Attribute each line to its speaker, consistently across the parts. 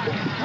Speaker 1: Welcome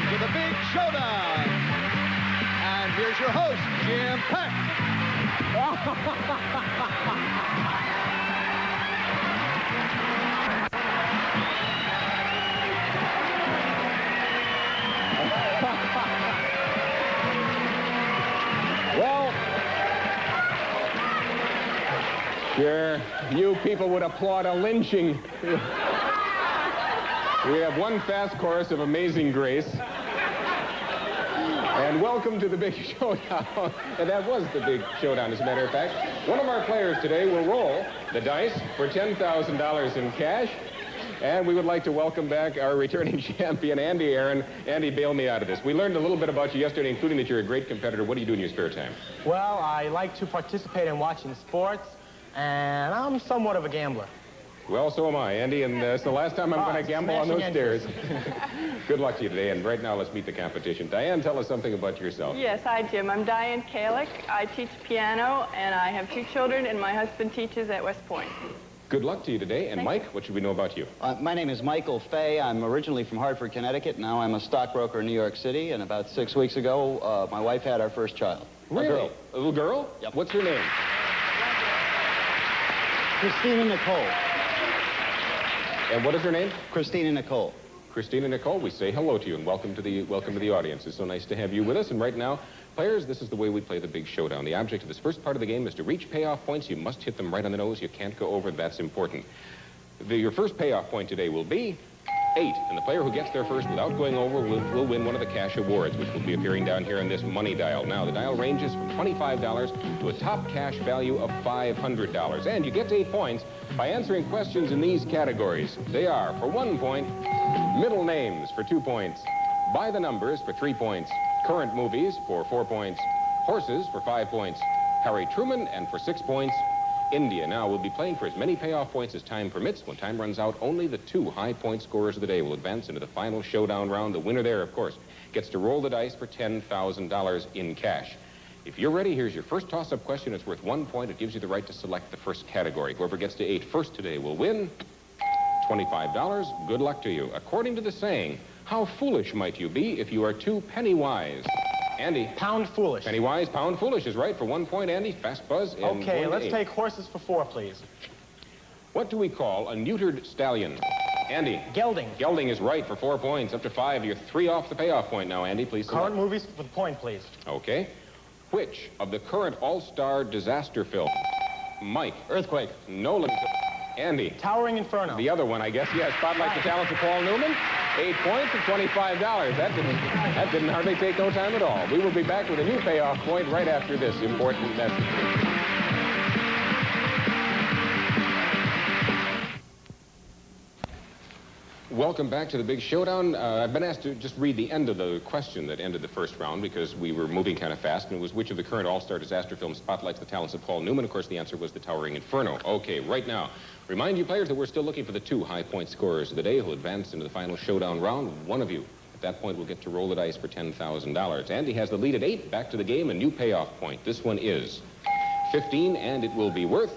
Speaker 1: to the Big Showdown. And here's your host, Jim Peck.
Speaker 2: Well, sure, you people would applaud a lynching. We have one fast chorus of Amazing Grace. And welcome to the Big Showdown. And that was the Big Showdown, as a matter of fact. One of our players today will roll the dice for $10,000 in cash. And we would like to welcome back our returning champion, Andy Aaron. Andy, bail me out of this. We learned a little bit about you yesterday, including that you're a great competitor. What do you do in your spare time?
Speaker 3: Well, I like to participate in watching sports, and I'm somewhat of a gambler.
Speaker 2: Well, so am I, Andy, and it's the last time I'm going to gamble on those stairs. Good luck to you today, and right now let's meet the competition. Diane, tell us something about yourself.
Speaker 4: Yes, hi, Jim. I'm Diane Kalick. I teach piano, and I have 2 children, and my husband teaches at West Point.
Speaker 2: Good luck to you today. And Mike, what should we know about you?
Speaker 5: My name is Michael Fay. I'm originally from Hartford, Connecticut. Now I'm a stockbroker in New York City, and about 6 weeks ago, my wife had our first child.
Speaker 2: Really?
Speaker 5: A girl.
Speaker 2: A little girl?
Speaker 5: Yep.
Speaker 2: What's her name?
Speaker 5: Christina Nicole.
Speaker 2: And what is her name?
Speaker 5: Christina Nicole.
Speaker 2: Christina Nicole, we say hello to you and welcome to the audience. It's so nice to have you with us. And right now, players, this is the way we play the Big Showdown. The object of this first part of the game is to reach payoff points. You must hit them right on the nose. You can't go over. That's important. Your first payoff point today will be 8. And the player who gets there first without going over will win one of the cash awards, which will be appearing down here in this money dial. Now, the dial ranges from $25 to a top cash value of $500. And you get to 8 points by answering questions in these categories. They are, for 1 point, middle names for 2 points, by the numbers for 3 points, current movies for 4 points, horses for 5 points, Harry Truman, and for 6 points, India. Now, we'll be playing for as many payoff points as time permits. When time runs out, only the 2 high-point scorers of the day will advance into the final showdown round. The winner there, of course, gets to roll the dice for $10,000 in cash. If you're ready, here's your first toss-up question. It's worth 1 point. It gives you the right to select the first category. Whoever gets to 8 first today will win $25. Good luck to you. According to the saying, how foolish might you be if you are too penny wise? Andy.
Speaker 3: Pound foolish.
Speaker 2: Penny wise, pound foolish is right for 1 point, Andy. Fast buzz. And
Speaker 3: Okay, let's take horses for 4, please.
Speaker 2: What do we call a neutered stallion? Andy.
Speaker 3: Gelding.
Speaker 2: Gelding is right for 4 points. Up to 5. You're 3 off the payoff point now, Andy. Please select.
Speaker 3: Current movies for the point, please.
Speaker 2: Okay. Which of the current all-star disaster films? Mike.
Speaker 5: Earthquake.
Speaker 2: No, let me Andy.
Speaker 3: Towering Inferno.
Speaker 2: The other one, I guess. Yes, Spotlight the Talents of Paul Newman. 8 points and $25. That didn't hardly take no time at all. We will be back with a new payoff point right after this important message. Welcome back to the Big Showdown. I've been asked to just read the end of the question that ended the first round because we were moving kind of fast, and it was which of the current all-star disaster films spotlights the talents of Paul Newman. Of course, the answer was The Towering Inferno. Okay, right now, remind you players that we're still looking for the 2 high-point scorers of the day who advance into the final showdown round. One of you, at that point, will get to roll the dice for $10,000. Andy has the lead at 8. Back to the game, a new payoff point. This one is 15, and it will be worth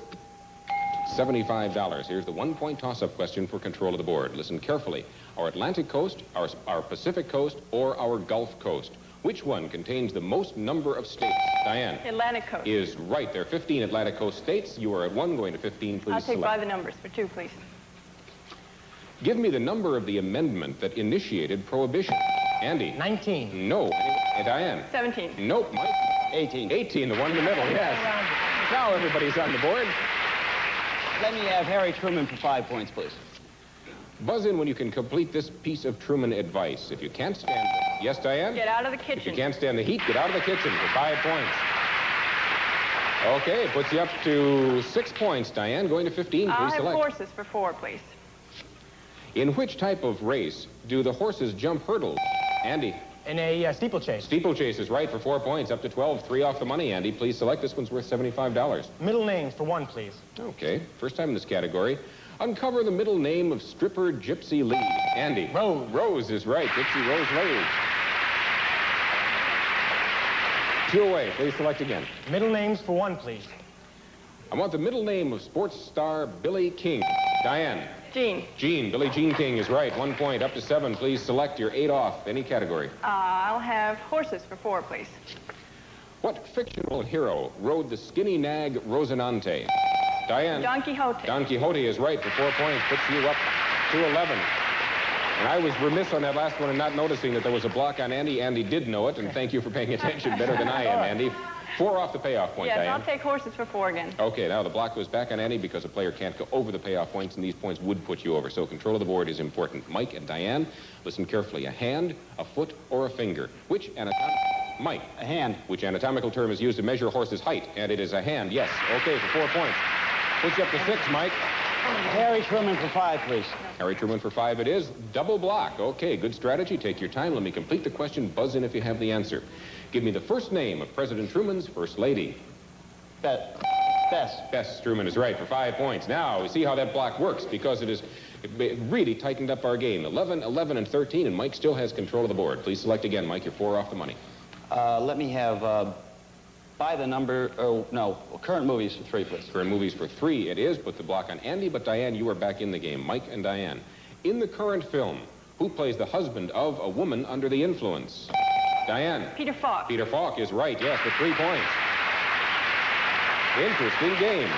Speaker 2: $75. Here's the 1-point toss-up question for control of the board. Listen carefully. Our Atlantic coast, our Pacific coast, or our Gulf coast? Which one contains the most number of states? Diane.
Speaker 4: Atlantic coast.
Speaker 2: Is right. There are 15 Atlantic coast states. You are at 1, going to 15. Please
Speaker 4: I'll take
Speaker 2: select.
Speaker 4: by the numbers for 2, please.
Speaker 2: Give me the number of the amendment that initiated prohibition. Andy.
Speaker 3: 19.
Speaker 2: No. Diane.
Speaker 4: 17.
Speaker 2: Nope. Mike.
Speaker 5: 18.
Speaker 2: 18, the one in the middle, yes. Now everybody's on the board.
Speaker 5: Let me have Harry Truman for 5 points, please.
Speaker 2: Buzz in when you can complete this piece of Truman advice. If you can't stand it. Yes, Diane?
Speaker 4: Get out of the
Speaker 2: If you
Speaker 4: kitchen.
Speaker 2: can't stand the heat, get out of the kitchen for 5 points. Okay, puts you up to 6 points, Diane. Going to 15,
Speaker 4: I'll
Speaker 2: please
Speaker 4: have
Speaker 2: select.
Speaker 4: horses for 4, please.
Speaker 2: In which type of race do the horses jump hurdles? Andy.
Speaker 3: In a steeplechase.
Speaker 2: Steeplechase is right for 4 points, up to 12, 3 off the money, Andy. Please select. This one's worth $75.
Speaker 3: Middle names for 1, please.
Speaker 2: Okay, first time in this category. Uncover the middle name of stripper Gypsy Lee. Andy.
Speaker 3: Rose.
Speaker 2: Rose is right. Gypsy Rose Lee. 2 away. Please select again.
Speaker 3: Middle names for 1, please.
Speaker 2: I want the middle name of sports star Billy King. Diane.
Speaker 4: Jean.
Speaker 2: Jean. Billie Jean King is right. 1 point. Up to 7. Please select your 8 off. Any category.
Speaker 4: I'll have horses for 4, please.
Speaker 2: What fictional hero rode the skinny nag Rosinante? Diane.
Speaker 4: Don Quixote.
Speaker 2: Don Quixote is right for 4 points. Puts you up to 11. And I was remiss on that last one and not noticing that there was a block on Andy. Andy did know it, and thank you for paying attention better than I am, Andy. 4 off the payoff point,
Speaker 4: Yes,
Speaker 2: Diane.
Speaker 4: I'll take horses for 4 again.
Speaker 2: Okay, now the block goes back on Andy because a player can't go over the payoff points, and these points would put you over. So control of the board is important. Mike and Diane, listen carefully. A hand, a foot, or a finger? Which Mike.
Speaker 5: A hand.
Speaker 2: Which anatomical term is used to measure a horse's height? And it is a hand, yes. Okay, for 4 points. Puts you up to 6, Mike.
Speaker 5: Harry Truman for 5, please.
Speaker 2: Harry Truman for 5 it is. Double block. Okay, good strategy. Take your time. Let me complete the question. Buzz in if you have the answer. Give me the first name of President Truman's first lady.
Speaker 5: Bess.
Speaker 2: Bess Truman is right for 5 points. Now, we see how that block works because it really tightened up our game. 11, 11, and 13, and Mike still has control of the board. Please select again, Mike. You're 4 off the money.
Speaker 5: Let me have, by the number, current movies for 3, please.
Speaker 2: Current movies for 3 it is. Put the block on Andy, but Diane, you are back in the game. Mike and Diane. In the current film, who plays the husband of a woman under the influence? Diane.
Speaker 4: Peter Falk.
Speaker 2: Peter Falk is right, yes, for 3 points. Interesting game.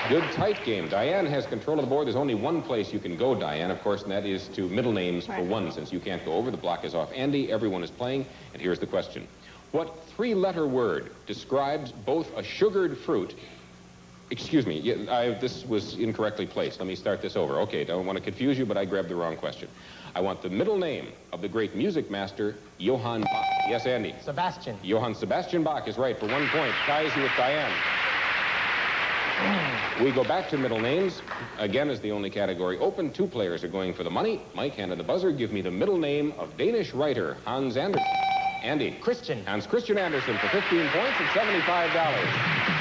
Speaker 2: Good, tight game. Diane has control of the board. There's only one place you can go, Diane, of course, and that is to middle names for 1. Since you can't go over, the block is off Andy. Everyone is playing, and here's the question. What 3-letter word describes both a sugared fruit... Excuse me, this was incorrectly placed. Let me start this over. Okay, don't want to confuse you, but I grabbed the wrong question. I want the middle name of the great music master, Johann Bach. Yes, Andy?
Speaker 3: Sebastian.
Speaker 2: Johann Sebastian Bach is right for 1 point. Ties you with Diane. We go back to middle names. Again, is the only category open. 2 players are going for the money. Mike, hand on the buzzer. Give me the middle name of Danish writer, Hans Andersen. Andy?
Speaker 3: Christian.
Speaker 2: Hans Christian Andersen for 15 points and $75.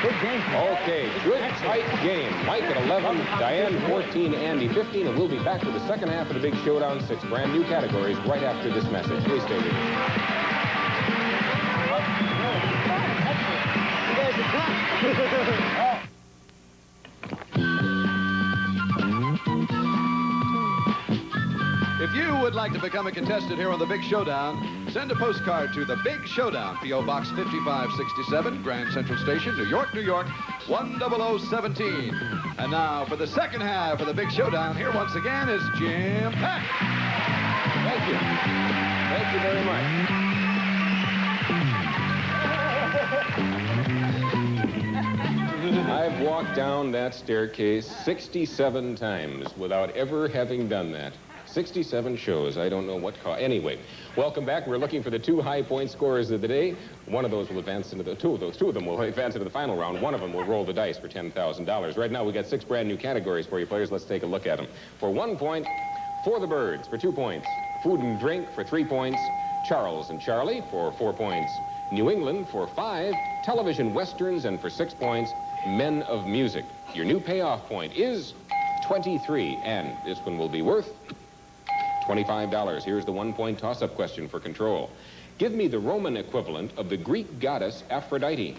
Speaker 3: Good game.
Speaker 2: Okay, good, tight game. Mike at 11, Diane 14, Andy 15, and we'll be back with the second half of the Big Showdown. 6 brand new categories right after this message. Please stay with us.
Speaker 1: If you would like to become a contestant here on The Big Showdown, send a postcard to The Big Showdown, P.O. Box 5567, Grand Central Station, New York, New York, 10017. And now, for the second half of The Big Showdown, here once again is Jim Peck.
Speaker 2: Thank you. Thank you very much. I've walked down that staircase 67 times without ever having done that. 67 shows. I don't know what caused. Anyway, welcome back. We're looking for the 2 high-point scorers of the day. One of those will advance into the... Two of them will advance into the final round. One of them will roll the dice for $10,000. Right now, we got 6 brand new categories for you players. Let's take a look at them. For 1 point, For the Birds. For 2 points, Food and Drink. For 3 points, Charles and Charlie. For 4 points, New England. For 5, Television Westerns. And for 6 points, Men of Music. Your new payoff point is 23, and this one will be worth $25. Here's the 1-point toss-up question for control. Give me the Roman equivalent of the Greek goddess Aphrodite.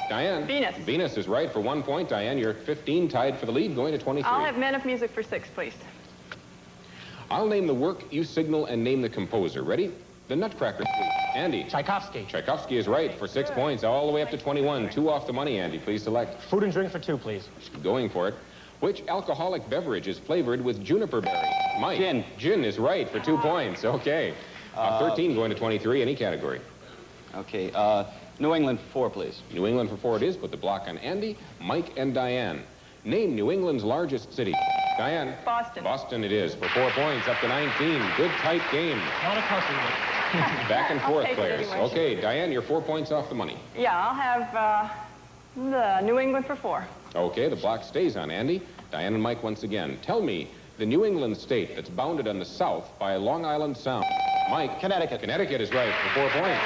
Speaker 2: Diane?
Speaker 4: Venus.
Speaker 2: Venus is right for 1 point. Diane, you're 15, tied for the lead, going to 23.
Speaker 4: I'll have Men of Music for 6, please.
Speaker 2: I'll name the work, you signal, and name the composer. Ready? The Nutcracker Suite. Andy?
Speaker 3: Tchaikovsky.
Speaker 2: Tchaikovsky is right for 6 points, all the way up to 21. 2 off the money, Andy. Please select.
Speaker 3: Food and Drink for 2, please.
Speaker 2: Going for it. Which alcoholic beverage is flavored with juniper berry? Mike.
Speaker 5: Gin.
Speaker 2: Gin is right for 2 points. Okay. 13 going to 23. Any category.
Speaker 5: Okay, New England for 4, please.
Speaker 2: New England for 4 it is. Put the block on Andy, Mike, and Diane. Name New England's largest city. Diane.
Speaker 4: Boston.
Speaker 2: Boston it is for 4 points, up to 19. Good, tight game.
Speaker 3: Not a close one.
Speaker 2: Back and
Speaker 4: I'll
Speaker 2: forth,
Speaker 4: take it
Speaker 2: players.
Speaker 4: anyway.
Speaker 2: Okay, Diane, you're 4 points off the money.
Speaker 4: Yeah, I'll have the New England for 4.
Speaker 2: Okay, the block stays on Andy. Diane and Mike once again. Tell me the New England state that's bounded on the south by Long Island Sound? Mike.
Speaker 5: Connecticut.
Speaker 2: Connecticut is right for 4 points.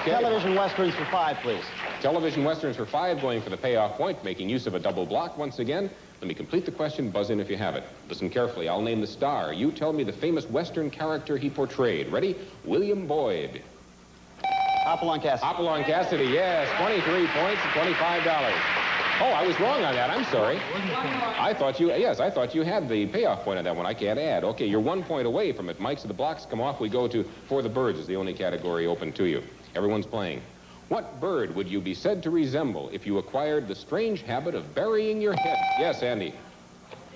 Speaker 2: Okay.
Speaker 5: Television westerns for 5, please.
Speaker 2: Television westerns for 5, going for the payoff point, making use of a double block once again. Let me complete the question. Buzz in if you have it. Listen carefully. I'll name the star. You tell me the famous western character he portrayed. Ready? William Boyd.
Speaker 5: Hopalong Cassidy.
Speaker 2: Hopalong Cassidy, yes. 23 points and $25. Oh, I was wrong on that. I'm sorry. I thought you had the payoff point on that one. I can't add. Okay, you're 1 point away from it, Mike. So the blocks come off. We go to For the Birds is the only category open to you. Everyone's playing. What bird would you be said to resemble if you acquired the strange habit of burying your head? Yes, Andy.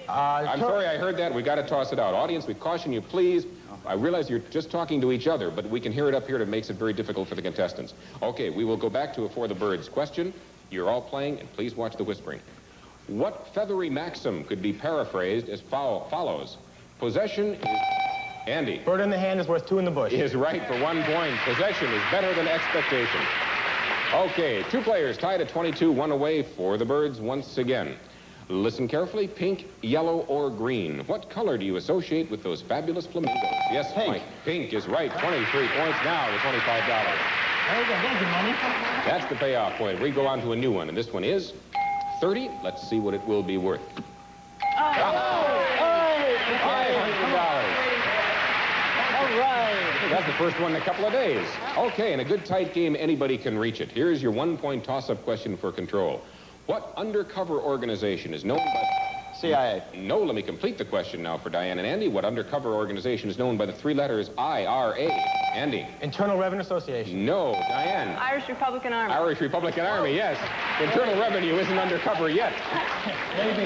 Speaker 2: I'm sorry I heard that. We got to toss it out. Audience, we caution you, please. I realize you're just talking to each other, but we can hear it up here. That makes it very difficult for the contestants. Okay, we will go back to a For the Birds question. You're all playing, and please watch the whispering. What feathery maxim could be paraphrased as follows? Possession is... Andy.
Speaker 3: Bird in the hand is worth 2 in the bush.
Speaker 2: Is right for 1 point. Possession is better than expectation. Okay, 2 players tied at 22, 1 away for the Birds once again. Listen carefully. Pink, yellow, or green. What color do you associate with those fabulous flamingos? Yes,
Speaker 5: Pink.
Speaker 2: Mike. Pink is right. 23 points now to $25.
Speaker 3: Thank you, money.
Speaker 2: That's the payoff point. We go on to a new one, and this one is 30. Let's see what it will be worth. $500.
Speaker 5: All right.
Speaker 2: That's the first one in a couple of days. Okay, in a good tight game, anybody can reach it. Here's your 1-point toss-up question for control. What undercover organization is known by...
Speaker 5: CIA.
Speaker 2: No, let me complete the question now for Diane and Andy. What undercover organization is known by the 3 letters IRA? Andy.
Speaker 3: Internal Revenue Association.
Speaker 2: No. Diane.
Speaker 4: Irish Republican Army.
Speaker 2: Irish Republican Army, yes. Internal Revenue isn't undercover yet.
Speaker 3: Maybe.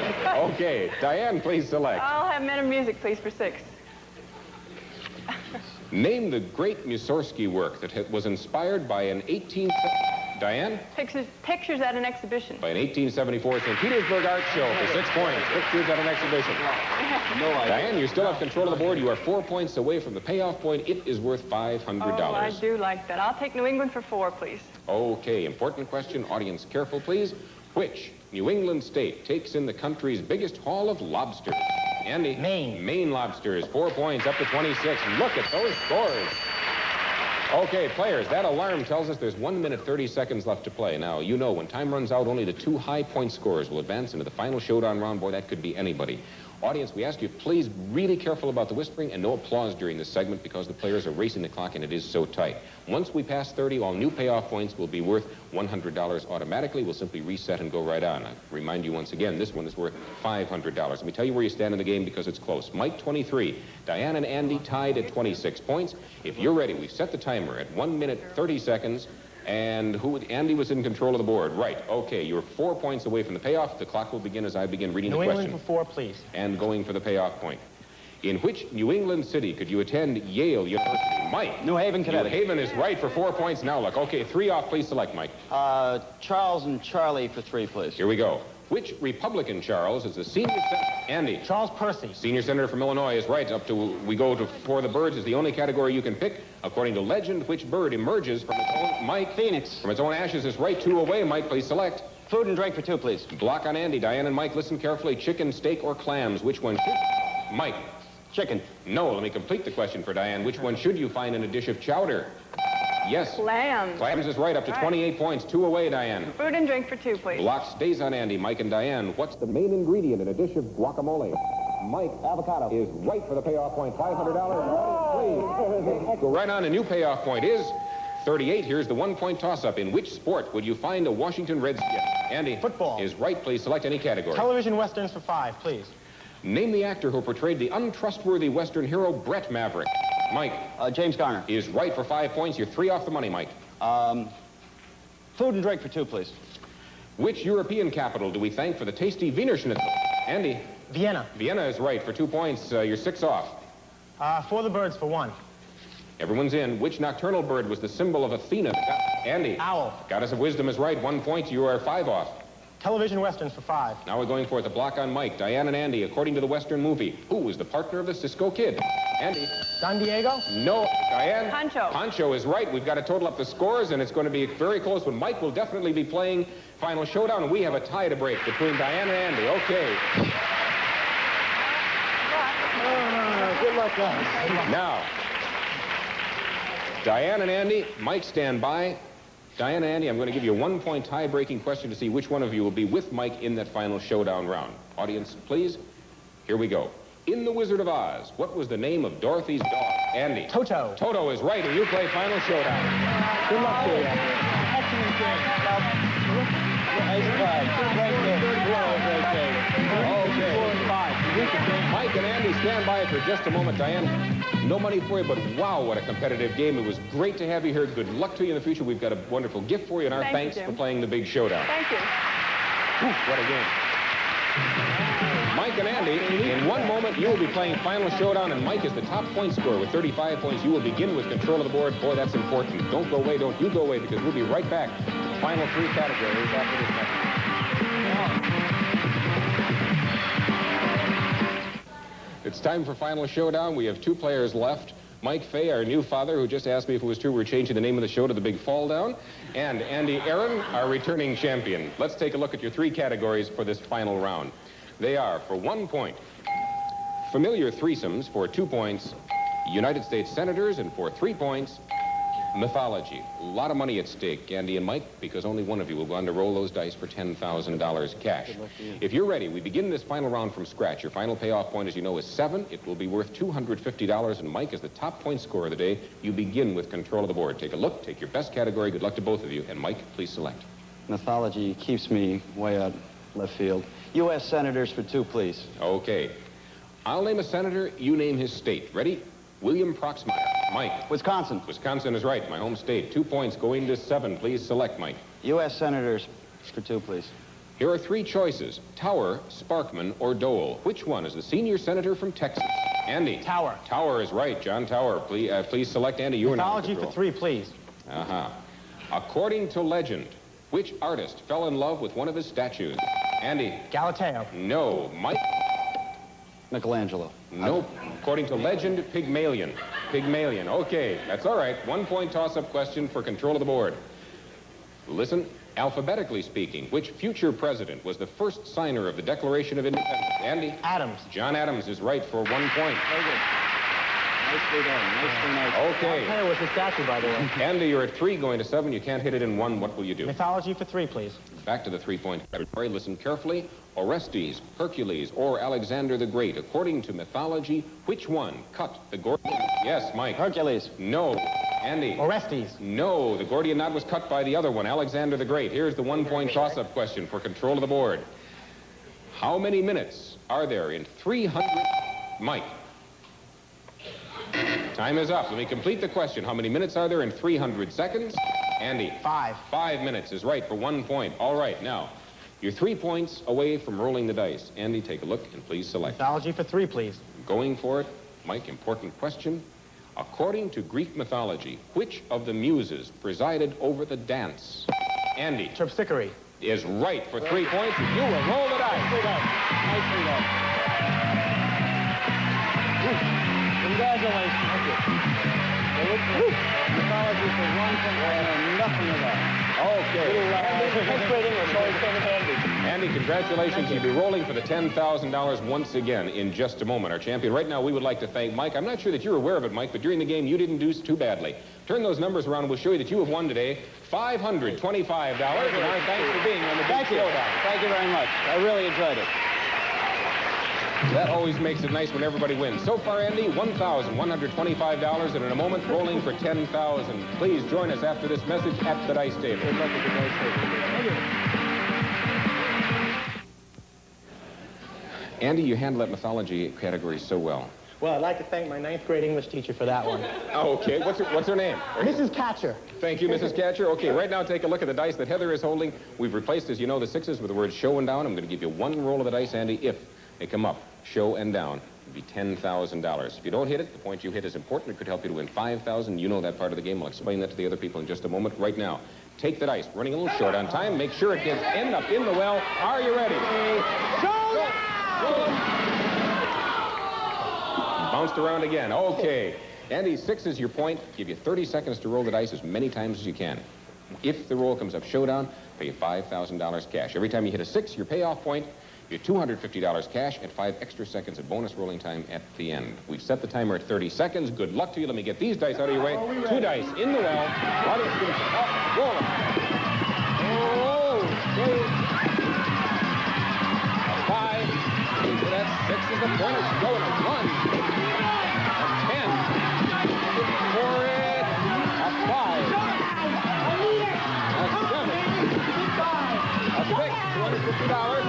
Speaker 2: Okay. Diane, please select.
Speaker 4: I'll have Men of Music, please, for 6.
Speaker 2: Name the great Mussorgsky work that was inspired by an 18... Diane?
Speaker 4: Pictures at an exhibition.
Speaker 2: By an 1874 St. Petersburg art show for 6 points. Pictures at an exhibition.
Speaker 5: No idea.
Speaker 2: Diane, you still have control of the board. You are 4 points away from the payoff point. It is worth $500.
Speaker 4: Oh, I do like that. I'll take New England for 4, please.
Speaker 2: Okay, important question. Audience, careful, please. Which New England state takes in the country's biggest haul of lobsters? Andy?
Speaker 3: Maine.
Speaker 2: Maine lobsters, 4 points, up to 26. Look at those scores. Okay, players, that alarm tells us there's 1 minute, 30 seconds left to play. Now, you know, when time runs out, only the 2 high-point scorers will advance into the final showdown round. Boy, that could be anybody. Audience, we ask you, please, really careful about the whispering and no applause during this segment because the players are racing the clock and it is so tight. Once we pass 30, all new payoff points will be worth $100 automatically. We'll simply reset and go right on. I remind you once again, this one is worth $500. Let me tell you where you stand in the game because it's close. Mike, 23. Diane and Andy tied at 26 points. If you're ready, we've set the timer at 1 minute, 30 seconds. And Andy was in control of the board. Right. Okay, you're 4 points away from the payoff. The clock will begin as I begin reading the question.
Speaker 3: New England for 4, please.
Speaker 2: And going for the payoff point. In which New England city could you attend Yale University? Mike.
Speaker 5: New Haven, Connecticut.
Speaker 2: New Haven is right for 4 points now. Look, okay, 3 off. Please select, Mike.
Speaker 5: Charles and Charlie for 3, please.
Speaker 2: Here we go. Which Republican Charles is the senior senator? Andy.
Speaker 3: Charles Percy.
Speaker 2: Senior senator from Illinois is right. Up to, we go to For the Birds is the only category you can pick. According to legend, which bird emerges from its own... Mike.
Speaker 5: Phoenix.
Speaker 2: From its own ashes is right. 2 away. Mike, please select.
Speaker 5: Food and drink for 2, please.
Speaker 2: Block on Andy. Diane and Mike, listen carefully. Chicken, steak, or clams? Which one should... Mike.
Speaker 5: Chicken.
Speaker 2: No, let me complete the question for Diane. Which one should you find in a dish of chowder? Yes.
Speaker 4: Clams.
Speaker 2: Clams is right. Up to 28 points. 2 away, Diane.
Speaker 4: Food and drink for 2, please.
Speaker 2: Block stays on Andy. Mike and Diane. What's the main ingredient in a dish of guacamole? Mike.
Speaker 5: Avocado.
Speaker 2: Is right for the payoff point. $500. Please. Go right on. A new payoff point is 38. Here's the 1-point toss-up. In which sport would you find a Washington Redskin? Andy.
Speaker 3: Football.
Speaker 2: Is right. Please select any category.
Speaker 3: Television westerns for 5, please.
Speaker 2: Name the actor who portrayed the untrustworthy Western hero Brett Maverick. Mike.
Speaker 5: James Garner.
Speaker 2: Is right for 5 points. You're 3 off the money, Mike.
Speaker 5: Food and drink for 2, please.
Speaker 2: Which European capital do we thank for the tasty Wiener Schnitzel? Andy.
Speaker 3: Vienna.
Speaker 2: Vienna is right for 2 points. You're 6 off.
Speaker 3: For the Birds for 1.
Speaker 2: Everyone's in. Which nocturnal bird was the symbol of Athena? Andy.
Speaker 3: Owl.
Speaker 2: Goddess of Wisdom is right. 1 point. You are 5 off.
Speaker 3: Television westerns for 5.
Speaker 2: Now we're going for it. The block on Mike. Diane and Andy, according to the Western movie, who was the partner of the Cisco Kid? Andy?
Speaker 3: Don Diego?
Speaker 2: No. Diane?
Speaker 4: Pancho.
Speaker 2: Pancho is right. We've got to total up the scores, and it's going to be very close. But Mike will definitely be playing Final Showdown, and we have a tie to break between Diane and Andy. Okay.
Speaker 3: Good luck, guys.
Speaker 2: Now, Diane and Andy, Mike, stand by. Diane and Andy, I'm going to give you a 1-point tie-breaking question to see which one of you will be with Mike in that Final Showdown round. Audience, please. Here we go. In The Wizard of Oz, what was the name of Dorothy's dog? Andy.
Speaker 3: Toto.
Speaker 2: Toto is right, and you play Final Showdown.
Speaker 3: Good luck to you.
Speaker 5: Excellent game. Nice try. Great game. Great game.
Speaker 2: Okay. Mike and Andy, stand by for just a moment. Diane, no money for you, but wow, what a competitive game. It was great to have you here. Good luck to you in the future. We've got a wonderful gift for you, and our
Speaker 4: Thank you,
Speaker 2: thanks
Speaker 4: Jim.
Speaker 2: for playing the Big Showdown.
Speaker 4: Thank you.
Speaker 2: What a game. Mike and Andy, in one moment, you will be playing Final Showdown, and Mike is the top point scorer with 35 points. You will begin with control of the board. Boy, that's important. Don't go away. Don't you go away, because we'll be right back to the final 3 categories after this message. It's time for Final Showdown. We have 2 players left. Mike Fay, our new father, who just asked me if it was true we're changing the name of the show to The Big Fall Down, and Andy Aaron, our returning champion. Let's take a look at your 3 categories for this final round. They are, for 1 point, familiar threesomes; for 2 points, United States senators; and for 3 points, mythology. A lot of money at stake, Andy and Mike, because only one of you will go on to roll those dice for $10,000 cash. If you're ready, we begin this final round from scratch. Your final payoff point, as you know, is 7. It will be worth $250, and Mike is the top point scorer of the day. You begin with control of the board. Take a look, take your best category. Good luck to both of you. And Mike, please select.
Speaker 5: Mythology keeps me way out left field. U.S. senators for 2, please.
Speaker 2: Okay. I'll name a senator, you name his state. Ready? William Proxmire. Mike.
Speaker 5: Wisconsin.
Speaker 2: Wisconsin is right, my home state. 2 points going to 7. Please select, Mike.
Speaker 5: U.S. senators for 2, please.
Speaker 2: Here are 3 choices: Tower, Sparkman, or Dole. Which one is the senior senator from Texas? Andy.
Speaker 3: Tower.
Speaker 2: Tower is right. John Tower. Please select, Andy. Your
Speaker 3: Mythology for 3, please.
Speaker 2: Uh-huh. According to legend, which artist fell in love with one of his statues? Andy.
Speaker 3: Galateo.
Speaker 2: No. Mike.
Speaker 5: Michelangelo.
Speaker 2: Nope. According to legend, Pygmalion. Pygmalion. Okay, that's all right. 1-point toss-up question for control of the board. Listen, alphabetically speaking, which future president was the first signer of the Declaration of Independence? Andy?
Speaker 3: Adams.
Speaker 2: John Adams is right for 1 point.
Speaker 5: Very good. Nicely done. Nicely nice.
Speaker 2: Okay.
Speaker 3: Galateo was the statue, by the way.
Speaker 2: Andy, you're at 3 going to 7. You can't hit it in 1. What will you do?
Speaker 3: Mythology for 3, please.
Speaker 2: Back to the 3-point category. Listen carefully. Orestes, Hercules, or Alexander the Great. According to mythology, which one cut the Gordian? Yes, Mike.
Speaker 5: Hercules.
Speaker 2: No. Andy.
Speaker 3: Orestes.
Speaker 2: No. The Gordian knot was cut by the other one, Alexander the Great. Here's the 1-point toss-up question for control of the board. How many minutes are there in 300... Mike. Time is up. Let me complete the question. How many minutes are there in 300 seconds? Andy.
Speaker 3: 5.
Speaker 2: 5 minutes is right for 1 point. All right, now, you're 3 points away from rolling the dice. Andy, take a look and please select.
Speaker 3: Mythology for 3, please.
Speaker 2: Going for it. Mike, important question. According to Greek mythology, which of the muses presided over the dance? Andy.
Speaker 3: Terpsichore.
Speaker 2: Is right for 3 points. You will roll the dice.
Speaker 5: Nicely done. Nicely done. Congratulations. Thank you. Mythology for 1 point. Nothing of that.
Speaker 2: Okay. Andy, congratulations. You'll be rolling for the $10,000 once again in just a moment. Our champion. Right now, we would like to thank Mike. I'm not sure that you're aware of it, Mike, but during the game, you didn't do too badly. Turn those numbers around, and we'll show you that you have won today $525. And our thanks for being on the Big Showdown.
Speaker 5: Thank you very much. I really enjoyed it.
Speaker 2: That always makes it nice when everybody wins. So far, Andy, $1,125, and in a moment, rolling for $10,000. Please join us after this message at the dice table. Good luck at the dice table. Andy, you handle that mythology category so well.
Speaker 3: Well, I'd like to thank my 9th grade English teacher for that one.
Speaker 2: Oh, okay. What's her name?
Speaker 3: Mrs. Catcher.
Speaker 2: Thank you, Mrs. Catcher. Okay, right now, take a look at the dice that Heather is holding. We've replaced, as you know, the 6s with the words show and down. I'm going to give you 1 roll of the dice, Andy. If they come up, show and down, it'd be $10,000. If you don't hit it, the point you hit is important. It could help you to win $5,000. You know that part of the game. I'll explain that to the other people in just a moment. Right now, Take the dice. Running a little short on time. Make sure it gets up in the well. Are you ready? Bounced around again. Okay. Andy, 6 is your point. Give you 30 seconds to roll the dice as many times as you can. If the roll comes up showdown, pay you $5,000 cash. Every time you hit a 6, your payoff point, you $250 cash and 5 extra seconds of bonus rolling time at the end. We've set the timer at 30 seconds. Good luck to you. Let me get these dice out of your way. 2 dice in the well. Audience gives up. Roll them. Oh, okay. A 5. So that's 6 is the point. It's going a 1. A 10. For it. A 5. A 7. A 6. $250.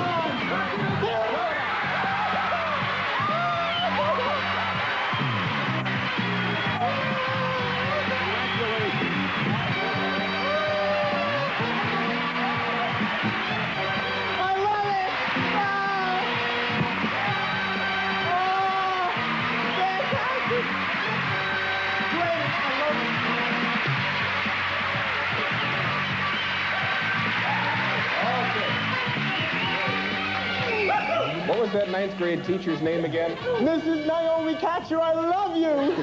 Speaker 2: What was that 9th grade teacher's name again?
Speaker 3: Mrs. Naomi Katcher, I love you.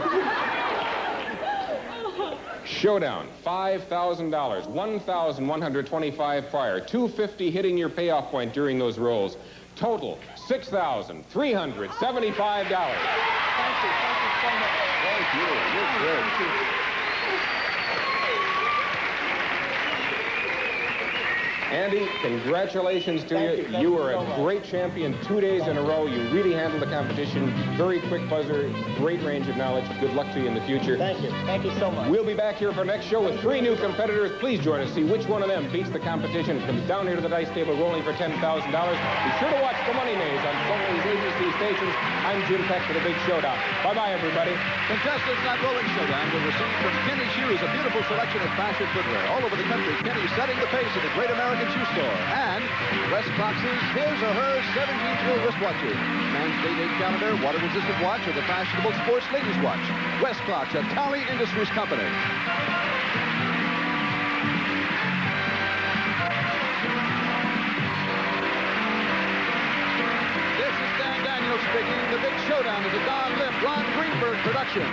Speaker 2: Showdown, $5,000, 1,125 prior, $250 hitting your payoff point during those rolls. Total, $6,375.
Speaker 3: Thank you so much.
Speaker 2: Thank you. You're great. Andy, congratulations to you.
Speaker 3: Thank
Speaker 2: You
Speaker 3: you
Speaker 2: were
Speaker 3: so
Speaker 2: a
Speaker 3: much.
Speaker 2: great champion 2 days in a row. You really handled the competition. Very quick buzzer, great range of knowledge. Good luck to you in the future.
Speaker 3: Thank you. Thank you so much.
Speaker 2: We'll be back here for our next show with 3 new competitors. Please join us. See which one of them beats the competition. Comes down here to the dice table rolling for $10,000. Be sure to watch The Money Maze on some of these agency stations. I'm Jim Peck for the Big Showdown. Bye-bye, everybody.
Speaker 1: Contestants on Rolling Showdown will receive from Kenny Shoes a beautiful selection of fashion footwear. All over the country, Kenny's setting the pace at the Great American Shoe Store. And Westclox's his or her 17-thrill wristwatches. Man's Day-Date calendar, water-resistant watch, or the fashionable sports ladies watch. Westclox, a Tally Industries company. This is Dan Daniels speaking. The Big Showdown is a Don Limp, Ron Greenberg production.